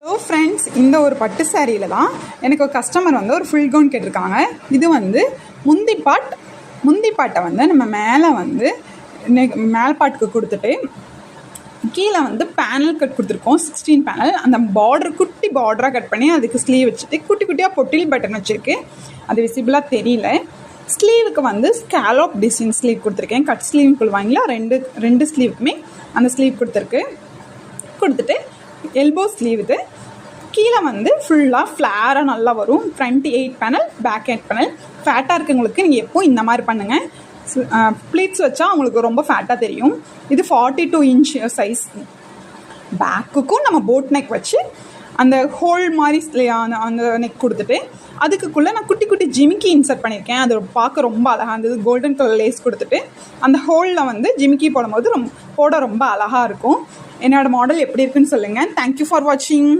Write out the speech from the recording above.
So friends, இந்த ஒரு பட்டு சாரியில் தான் எனக்கு ஒரு கஸ்டமர் வந்து ஒரு ஃபுல் கவுன் கேட்டிருக்காங்க. இது வந்து முந்தி பாட்டை வந்து நம்ம மேலே வந்து மேல் பாட்டுக்கு கொடுத்துட்டு கீழே வந்து பேனல் கட் கொடுத்துருக்கோம். 16 பேனல். அந்த பார்டர் குட்டி பார்டராக கட் பண்ணி அதுக்கு ஸ்லீவ் வச்சுட்டு குட்டி குட்டியாக பொட்டில் பட்டன் வச்சுருக்கு. அது விசிபிளாக தெரியல. ஸ்லீவுக்கு வந்து ஸ்கேலப் டிசைன் ஸ்லீவ் கொடுத்துருக்கேன். கட் ஸ்லீவ் கொள்வாங்களா, ரெண்டு ஸ்லீவுக்குமே அந்த ஸ்லீவ் கொடுத்துட்டு எல்போ ஸ்லீவ். இது கீழே வந்து ஃபுல்லாக ஃப்ளாராக நல்லா வரும். Front 8 panel, back 8 panel. ஃபேட்டாக இருக்கவங்களுக்கு நீங்கள் எப்போ இந்த மாதிரி பண்ணுங்கள். ப்ளீட்ஸ் வச்சா அவங்களுக்கு ரொம்ப ஃபேட்டாக தெரியும். இது 42 இன்ச் சைஸ். பேக்குக்கும் நம்ம போட் நெக் வச்சு அந்த ஹோல் மாதிரி அந்த நெக் கொடுத்துட்டு அதுக்குள்ளே நான் குட்டி குட்டி ஜிமிக்கி இன்சர்ட் பண்ணியிருக்கேன். அது பார்க்க ரொம்ப அழகாக இருந்தது. கோல்டன் கலர் லேஸ் கொடுத்துட்டு அந்த ஹோலில் வந்து ஜிமிக்கி போடும்போது போட ரொம்ப அழகாக இருக்கும். என்னோடய மாடல் எப்படி இருக்குன்னு சொல்லுங்கள். தேங்க்யூ ஃபார் வாட்சிங்.